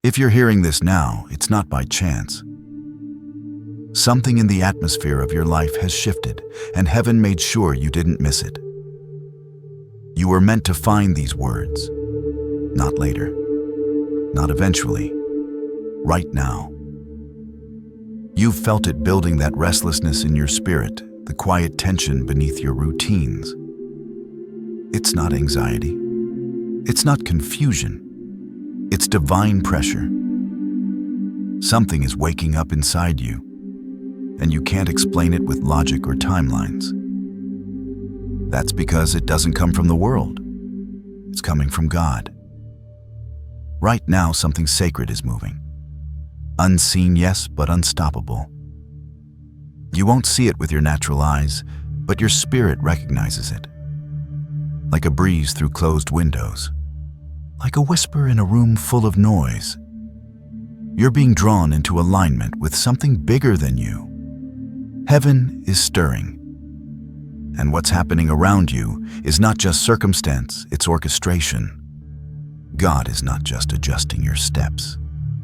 If you're hearing this now, it's not by chance. Something in the atmosphere of your life has shifted, and heaven made sure you didn't miss it. You were meant to find these words. Not later. Not eventually. Right now. You've felt it building, that restlessness in your spirit, the quiet tension beneath your routines. It's not anxiety. It's not confusion. It's divine pressure. Something is waking up inside you, and you can't explain it with logic or timelines. That's because it doesn't come from the world. It's coming from God. Right now, something sacred is moving. Unseen, yes, but unstoppable. You won't see it with your natural eyes, but your spirit recognizes it. Like a breeze through closed windows. Like a whisper in a room full of noise. You're being drawn into alignment with something bigger than you. Heaven is stirring. And what's happening around you is not just circumstance, it's orchestration. God is not just adjusting your steps.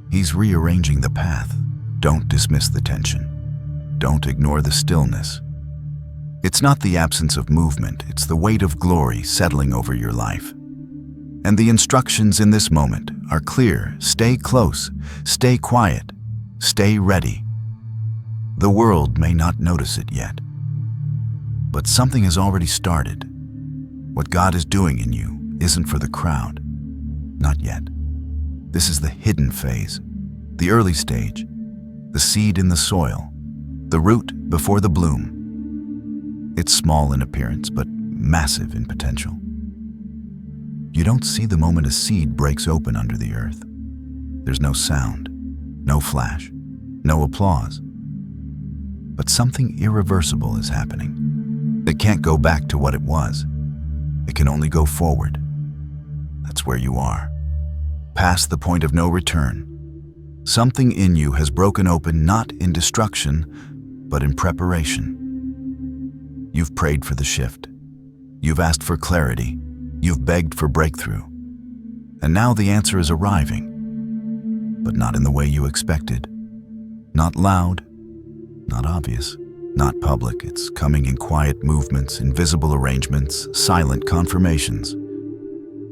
He's rearranging the path. Don't dismiss the tension. Don't ignore the stillness. It's not the absence of movement, it's the weight of glory settling over your life. And the instructions in this moment are clear. Stay close, stay quiet, stay ready. The world may not notice it yet, but something has already started. What God is doing in you isn't for the crowd. Not yet. This is the hidden phase, the early stage, the seed in the soil, the root before the bloom. It's small in appearance, but massive in potential. You don't see the moment a seed breaks open under the earth. There's no sound, no flash, no applause. But something irreversible is happening. It can't go back to what it was. It can only go forward. That's where you are. Past the point of no return. Something in you has broken open, not in destruction, but in preparation. You've prayed for the shift. You've asked for clarity. You've begged for breakthrough. And now the answer is arriving. But not in the way you expected. Not loud, not obvious, not public. It's coming in quiet movements, invisible arrangements, silent confirmations.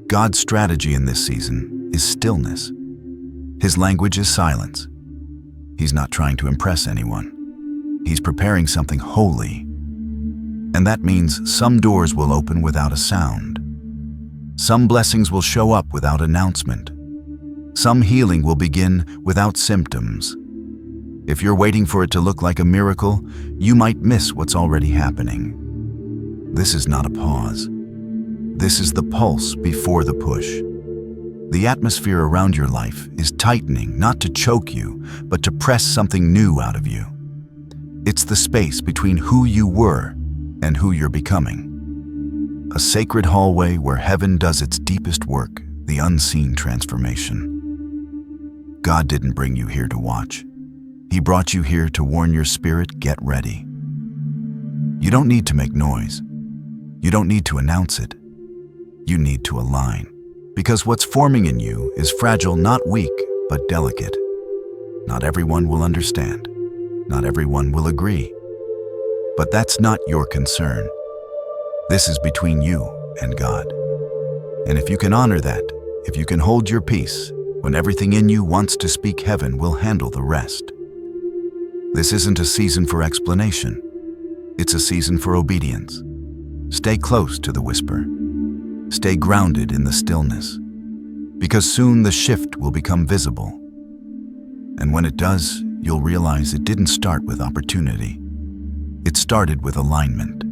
God's strategy in this season is stillness. His language is silence. He's not trying to impress anyone. He's preparing something holy. And that means some doors will open without a sound. Some blessings will show up without announcement. Some healing will begin without symptoms. If you're waiting for it to look like a miracle, you might miss what's already happening. This is not a pause. This is the pulse before the push. The atmosphere around your life is tightening, not to choke you, but to press something new out of you. It's the space between who you were and who you're becoming. A sacred hallway where heaven does its deepest work, the unseen transformation. God didn't bring you here to watch. He brought you here to warn your spirit, get ready. You don't need to make noise. You don't need to announce it. You need to align. Because what's forming in you is fragile, not weak, but delicate. Not everyone will understand. Not everyone will agree. But that's not your concern. This is between you and God. And if you can honor that, if you can hold your peace, when everything in you wants to speak, heaven will handle the rest. This isn't a season for explanation. It's a season for obedience. Stay close to the whisper. Stay grounded in the stillness. Because soon the shift will become visible. And when it does, you'll realize it didn't start with opportunity. It started with alignment.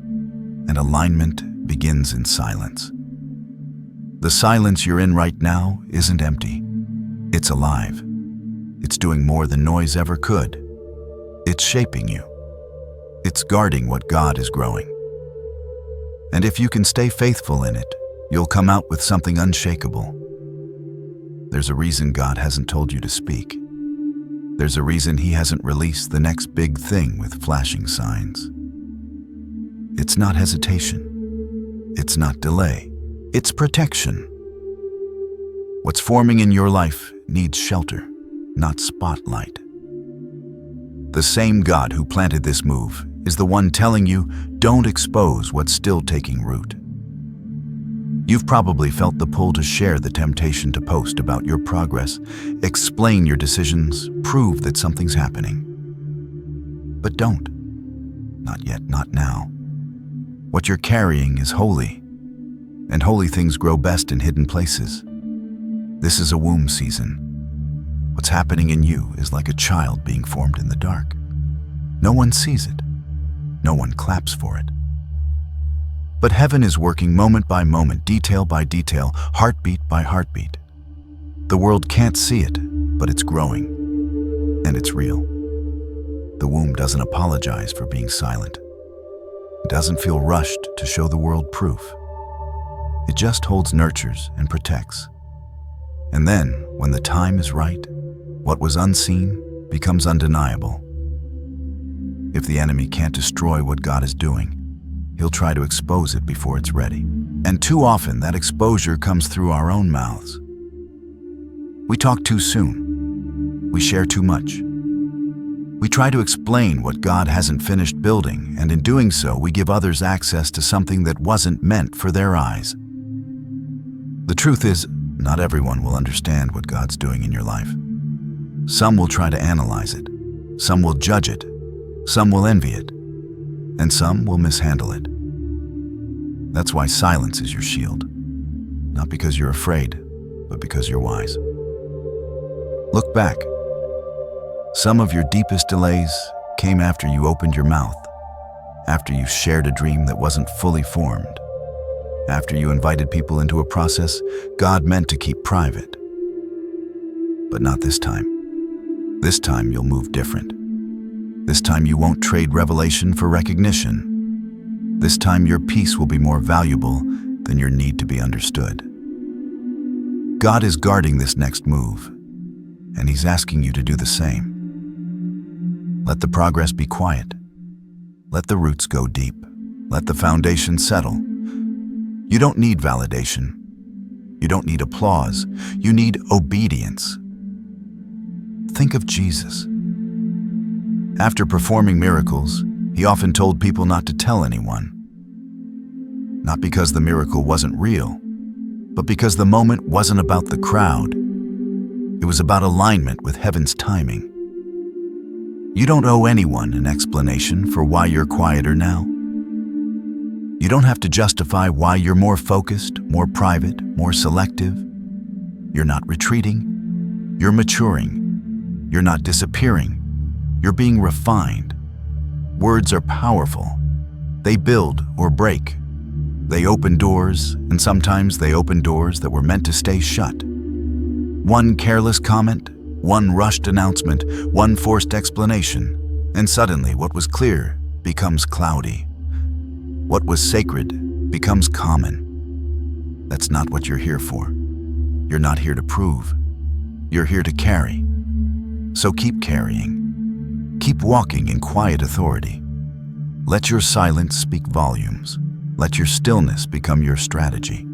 And alignment begins in silence. The silence you're in right now isn't empty. It's alive. It's doing more than noise ever could. It's shaping you. It's guarding what God is growing. And if you can stay faithful in it, you'll come out with something unshakable. There's a reason God hasn't told you to speak. There's a reason He hasn't released the next big thing with flashing signs. It's not hesitation. It's not delay. It's protection. What's forming in your life needs shelter, not spotlight. The same God who planted this move is the one telling you, don't expose what's still taking root. You've probably felt the pull to share, the temptation to post about your progress, explain your decisions, prove that something's happening. But don't. Not yet, not now. What you're carrying is holy, and holy things grow best in hidden places. This is a womb season. What's happening in you is like a child being formed in the dark. No one sees it. No one claps for it. But heaven is working moment by moment, detail by detail, heartbeat by heartbeat. The world can't see it, but it's growing, and it's real. The womb doesn't apologize for being silent. It doesn't feel rushed to show the world proof. It just holds, nurtures, and protects. And then, when the time is right, what was unseen becomes undeniable. If the enemy can't destroy what God is doing, he'll try to expose it before it's ready. And too often, that exposure comes through our own mouths. We talk too soon. We share too much. We try to explain what God hasn't finished building, and in doing so, we give others access to something that wasn't meant for their eyes. The truth is, not everyone will understand what God's doing in your life. Some will try to analyze it. Some will judge it. Some will envy it. And some will mishandle it. That's why silence is your shield. Not because you're afraid, but because you're wise. Look back. Some of your deepest delays came after you opened your mouth, after you shared a dream that wasn't fully formed, after you invited people into a process God meant to keep private. But not this time. This time you'll move different. This time you won't trade revelation for recognition. This time your peace will be more valuable than your need to be understood. God is guarding this next move, and He's asking you to do the same. Let the progress be quiet. Let the roots go deep. Let the foundation settle. You don't need validation. You don't need applause. You need obedience. Think of Jesus. After performing miracles, He often told people not to tell anyone. Not because the miracle wasn't real, but because the moment wasn't about the crowd. It was about alignment with heaven's timing. You don't owe anyone an explanation for why you're quieter now. You don't have to justify why you're more focused, more private, more selective. You're not retreating. You're maturing. You're not disappearing. You're being refined. Words are powerful. They build or break. They open doors, and sometimes they open doors that were meant to stay shut. One careless comment, one rushed announcement, one forced explanation, and suddenly what was clear becomes cloudy. What was sacred becomes common. That's not what you're here for. You're not here to prove. You're here to carry. So keep carrying. Keep walking in quiet authority. Let your silence speak volumes. Let your stillness become your strategy.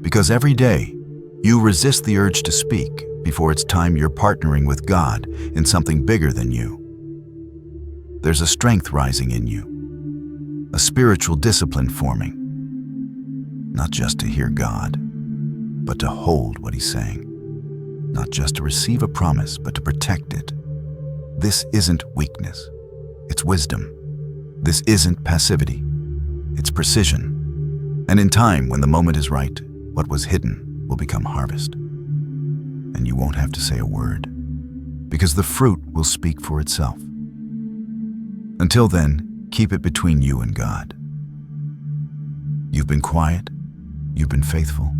Because every day, you resist the urge to speak before it's time you're partnering with God in something bigger than you. There's a strength rising in you, a spiritual discipline forming, not just to hear God, but to hold what He's saying, not just to receive a promise, but to protect it. This isn't weakness, it's wisdom. This isn't passivity, it's precision. And in time, when the moment is right, what was hidden will become harvest. And you won't have to say a word, because the fruit will speak for itself. Until then, keep it between you and God. You've been quiet, you've been faithful.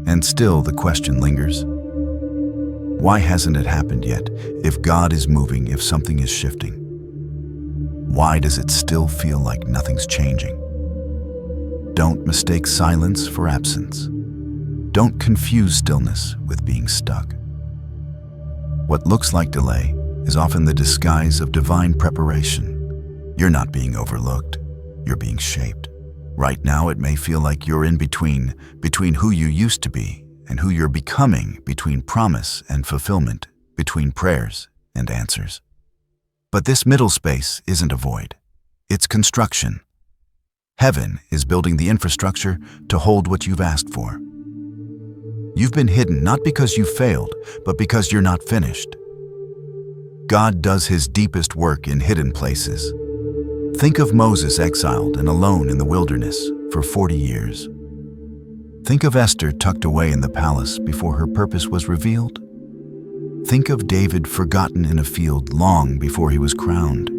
And still the question lingers, why hasn't it happened yet? If God is moving, if something is shifting, why does it still feel like nothing's changing? Don't mistake silence for absence. Don't confuse stillness with being stuck. What looks like delay is often the disguise of divine preparation. You're not being overlooked, you're being shaped. Right now, it may feel like you're in between who you used to be and who you're becoming between promise and fulfillment, between prayers and answers. But this middle space isn't a void. It's construction. Heaven is building the infrastructure to hold what you've asked for. You've been hidden not because you failed, but because you're not finished. God does His deepest work in hidden places. Think of Moses exiled and alone in the wilderness for 40 years. Think of Esther tucked away in the palace before her purpose was revealed. Think of David forgotten in a field long before he was crowned.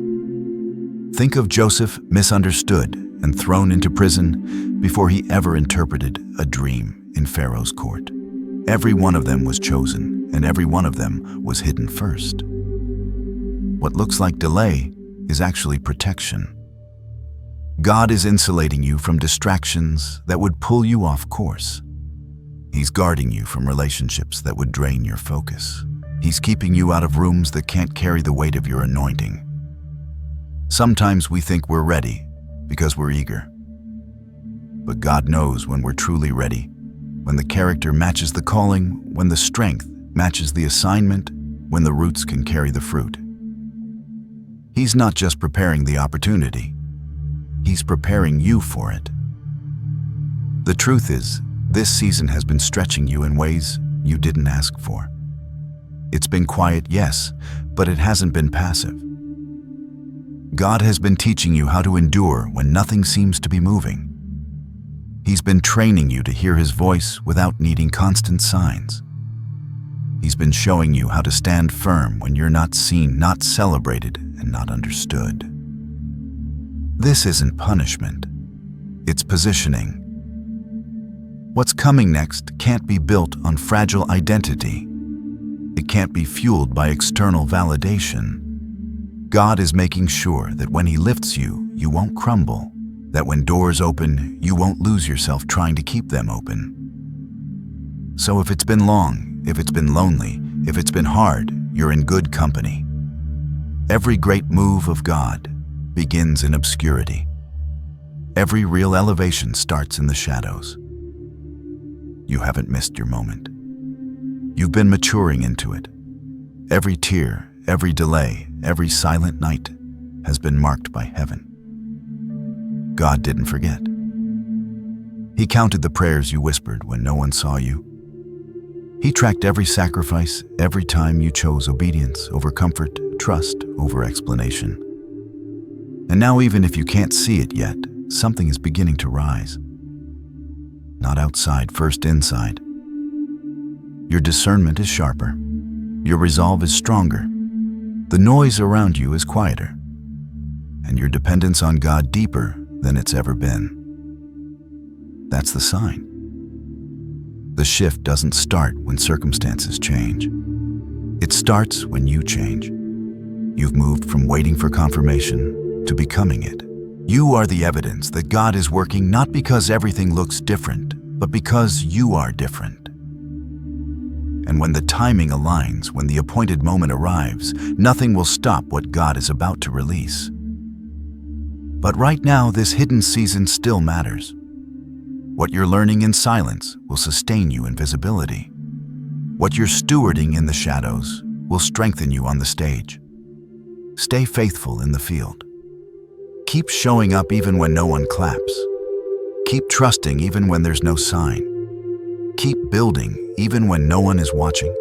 Think of Joseph misunderstood and thrown into prison before he ever interpreted a dream in Pharaoh's court. Every one of them was chosen, and every one of them was hidden first. What looks like delay is actually protection. God is insulating you from distractions that would pull you off course. He's guarding you from relationships that would drain your focus. He's keeping you out of rooms that can't carry the weight of your anointing. Sometimes we think we're ready because we're eager. But God knows when we're truly ready, when the character matches the calling, when the strength matches the assignment, when the roots can carry the fruit. He's not just preparing the opportunity, He's preparing you for it. The truth is, this season has been stretching you in ways you didn't ask for. It's been quiet, yes, but it hasn't been passive. God has been teaching you how to endure when nothing seems to be moving. He's been training you to hear His voice without needing constant signs. He's been showing you how to stand firm when you're not seen, not celebrated, and not understood. This isn't punishment. It's positioning. What's coming next can't be built on fragile identity. It can't be fueled by external validation. God is making sure that when He lifts you, you won't crumble, that when doors open, you won't lose yourself trying to keep them open. So if it's been long, if it's been lonely, if it's been hard, you're in good company. Every great move of God begins in obscurity. Every real elevation starts in the shadows. You haven't missed your moment. You've been maturing into it. Every tear, every delay, every silent night has been marked by heaven. God didn't forget. He counted the prayers you whispered when no one saw you. He tracked every sacrifice, every time you chose obedience over comfort, trust over explanation. And now, even if you can't see it yet, something is beginning to rise. Not outside, first inside. Your discernment is sharper. Your resolve is stronger. The noise around you is quieter. And your dependence on God deeper than it's ever been. That's the sign. The shift doesn't start when circumstances change. It starts when you change. You've moved from waiting for confirmation to becoming it. You are the evidence that God is working not because everything looks different, but because you are different. And when the timing aligns, when the appointed moment arrives, nothing will stop what God is about to release. But right now, this hidden season still matters. What you're learning in silence will sustain you in visibility. What you're stewarding in the shadows will strengthen you on the stage. Stay faithful in the field. Keep showing up even when no one claps. Keep trusting even when there's no sign. Keep building even when no one is watching.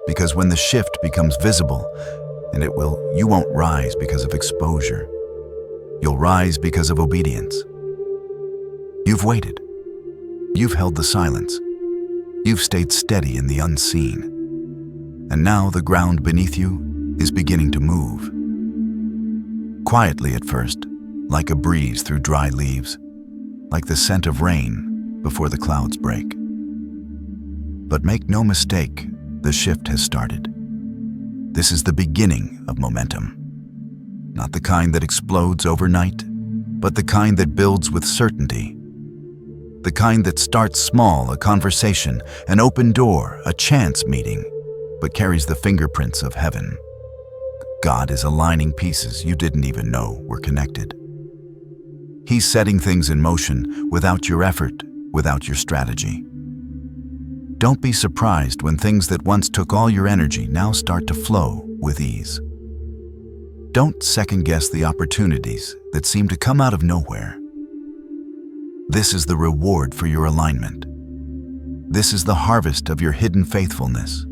Because when the shift becomes visible, and it will, you won't rise because of exposure. You'll rise because of obedience. You've waited. You've held the silence. You've stayed steady in the unseen. And now the ground beneath you is beginning to move. Quietly at first, like a breeze through dry leaves, like the scent of rain before the clouds break. But make no mistake, the shift has started. This is the beginning of momentum. Not the kind that explodes overnight, but the kind that builds with certainty. The kind that starts small, a conversation, an open door, a chance meeting, but carries the fingerprints of heaven. God is aligning pieces you didn't even know were connected. He's setting things in motion without your effort, without your strategy. Don't be surprised when things that once took all your energy now start to flow with ease. Don't second-guess the opportunities that seem to come out of nowhere. This is the reward for your alignment. This is the harvest of your hidden faithfulness.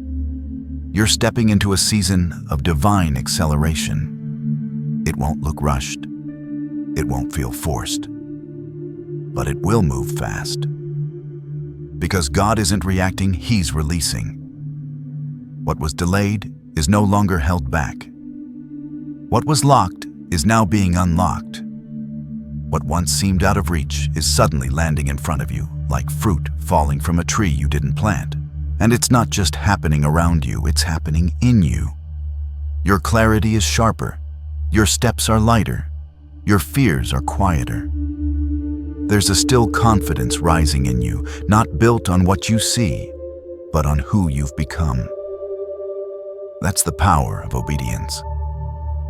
You're stepping into a season of divine acceleration. It won't look rushed. It won't feel forced. But it will move fast. Because God isn't reacting, He's releasing. What was delayed is no longer held back. What was locked is now being unlocked. What once seemed out of reach is suddenly landing in front of you, like fruit falling from a tree you didn't plant. And it's not just happening around you, it's happening in you. Your clarity is sharper. Your steps are lighter. Your fears are quieter. There's a still confidence rising in you, not built on what you see, but on who you've become. That's the power of obedience.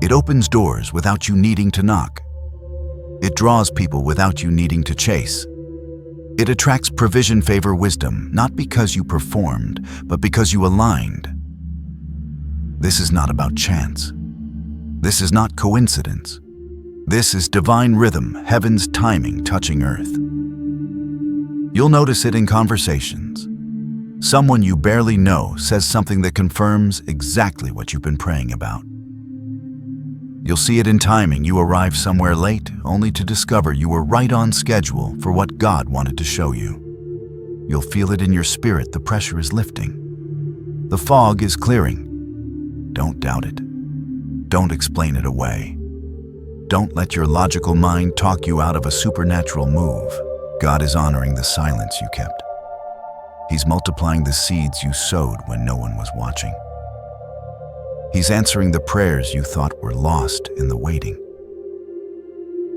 It opens doors without you needing to knock. It draws people without you needing to chase. It attracts provision, favor, wisdom, not because you performed, but because you aligned. This is not about chance. This is not coincidence. This is divine rhythm, heaven's timing touching earth. You'll notice it in conversations. Someone you barely know says something that confirms exactly what you've been praying about. You'll see it in timing. You arrive somewhere late, only to discover you were right on schedule for what God wanted to show you. You'll feel it in your spirit. The pressure is lifting. The fog is clearing. Don't doubt it. Don't explain it away. Don't let your logical mind talk you out of a supernatural move. God is honoring the silence you kept. He's multiplying the seeds you sowed when no one was watching. He's answering the prayers you thought were lost in the waiting.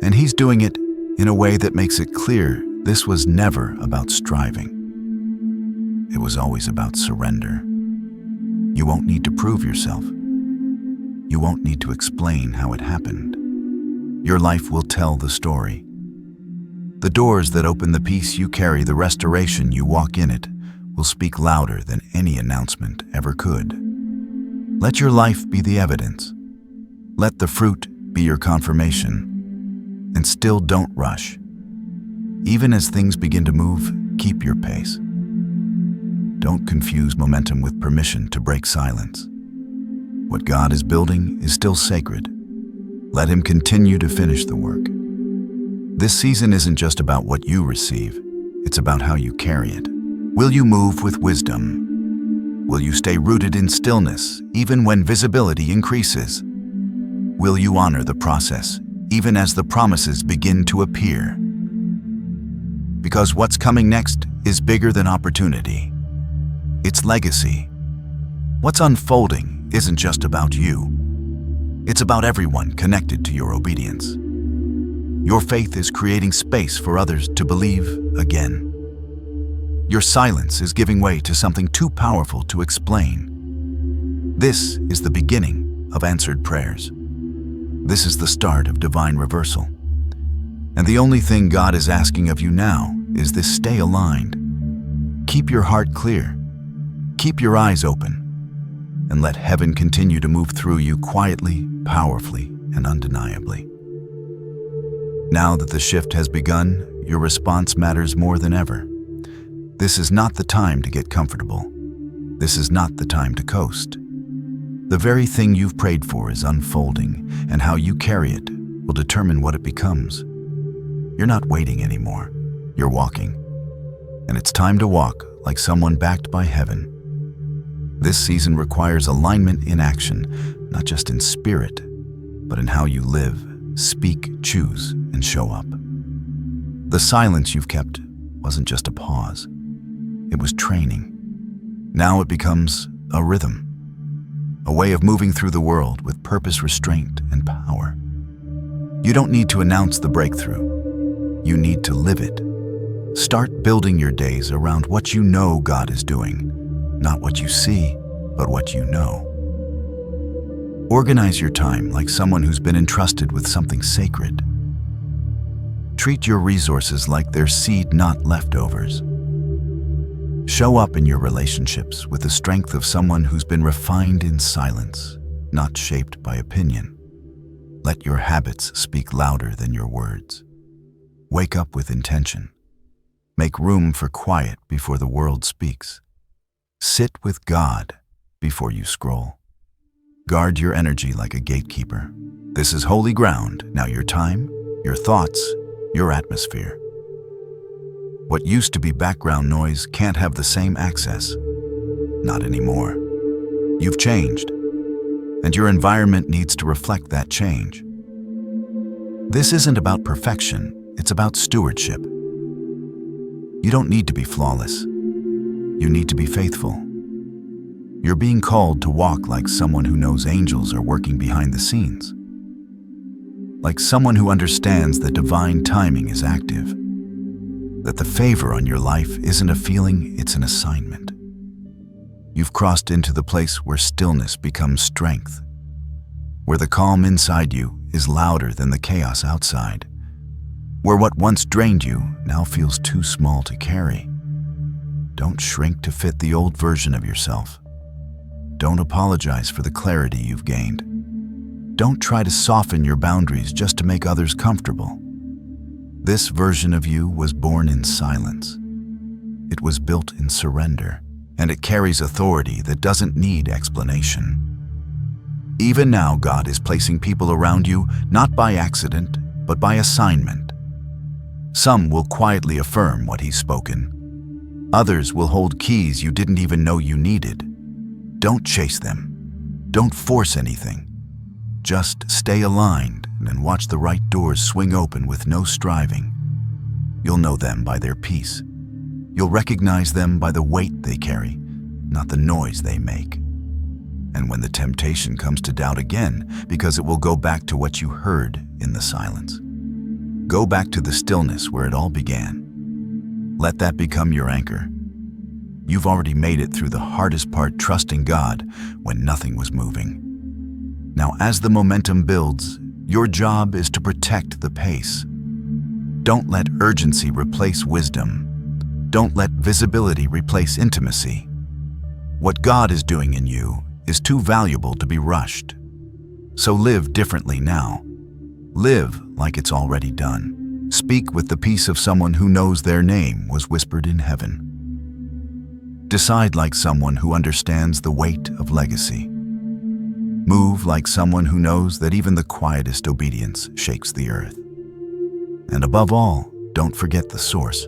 And He's doing it in a way that makes it clear this was never about striving. It was always about surrender. You won't need to prove yourself. You won't need to explain how it happened. Your life will tell the story. The doors that open the peace you carry, the restoration you walk in it, will speak louder than any announcement ever could. Let your life be the evidence. Let the fruit be your confirmation. And still don't rush. Even as things begin to move, keep your pace. Don't confuse momentum with permission to break silence. What God is building is still sacred. Let Him continue to finish the work. This season isn't just about what you receive, it's about how you carry it. Will you move with wisdom? Will you stay rooted in stillness, even when visibility increases? Will you honor the process, even as the promises begin to appear? Because what's coming next is bigger than opportunity. It's legacy. What's unfolding isn't just about you. It's about everyone connected to your obedience. Your faith is creating space for others to believe again. Your silence is giving way to something too powerful to explain. This is the beginning of answered prayers. This is the start of divine reversal. And the only thing God is asking of you now is this: stay aligned. Keep your heart clear. Keep your eyes open. And let heaven continue to move through you quietly, powerfully, and undeniably. Now that the shift has begun, your response matters more than ever. This is not the time to get comfortable. This is not the time to coast. The very thing you've prayed for is unfolding, and how you carry it will determine what it becomes. You're not waiting anymore. You're walking. And it's time to walk like someone backed by heaven. This season requires alignment in action, not just in spirit, but in how you live, speak, choose, and show up. The silence you've kept wasn't just a pause. It was training. Now it becomes a rhythm, a way of moving through the world with purpose, restraint, and power. You don't need to announce the breakthrough. You need to live it. Start building your days around what you know God is doing, not what you see, but what you know. Organize your time like someone who's been entrusted with something sacred. Treat your resources like they're seed, not leftovers. Show up in your relationships with the strength of someone who's been refined in silence, not shaped by opinion. Let your habits speak louder than your words. Wake up with intention. Make room for quiet before the world speaks. Sit with God before you scroll. Guard your energy like a gatekeeper. This is holy ground, now your time, your thoughts, your atmosphere. What used to be background noise can't have the same access. Not anymore. You've changed, and your environment needs to reflect that change. This isn't about perfection, it's about stewardship. You don't need to be flawless. You need to be faithful. You're being called to walk like someone who knows angels are working behind the scenes. Like someone who understands that divine timing is active. That the favor on your life isn't a feeling, it's an assignment. You've crossed into the place where stillness becomes strength. Where the calm inside you is louder than the chaos outside. Where what once drained you now feels too small to carry. Don't shrink to fit the old version of yourself. Don't apologize for the clarity you've gained. Don't try to soften your boundaries just to make others comfortable. This version of you was born in silence. It was built in surrender, and it carries authority that doesn't need explanation. Even now, God is placing people around you, not by accident, but by assignment. Some will quietly affirm what He's spoken. Others will hold keys you didn't even know you needed. Don't chase them. Don't force anything. Just stay aligned and watch the right doors swing open with no striving. You'll know them by their peace. You'll recognize them by the weight they carry, not the noise they make. And when the temptation comes to doubt again, because it will go back to what you heard in the silence. Go back to the stillness where it all began. Let that become your anchor. You've already made it through the hardest part, trusting God when nothing was moving. Now, as the momentum builds, your job is to protect the pace. Don't let urgency replace wisdom. Don't let visibility replace intimacy. What God is doing in you is too valuable to be rushed. So live differently now. Live like it's already done. Speak with the peace of someone who knows their name was whispered in heaven. Decide like someone who understands the weight of legacy. Move like someone who knows that even the quietest obedience shakes the earth. And above all, don't forget the source.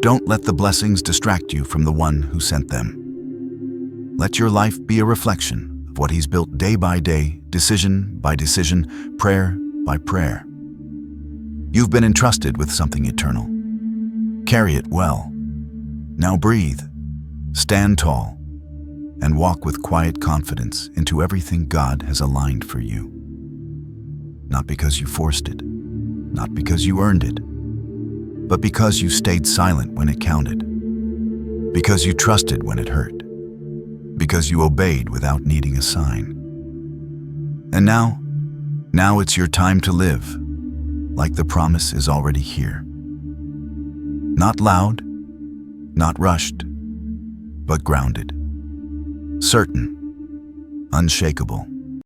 Don't let the blessings distract you from the one who sent them. Let your life be a reflection of what He's built day by day, decision by decision, prayer by prayer. You've been entrusted with something eternal. Carry it well. Now breathe, stand tall, and walk with quiet confidence into everything God has aligned for you. Not because you forced it, not because you earned it, but because you stayed silent when it counted, because you trusted when it hurt, because you obeyed without needing a sign. And now it's your time to live, like the promise is already here. Not loud, not rushed, but grounded. Certain, unshakable.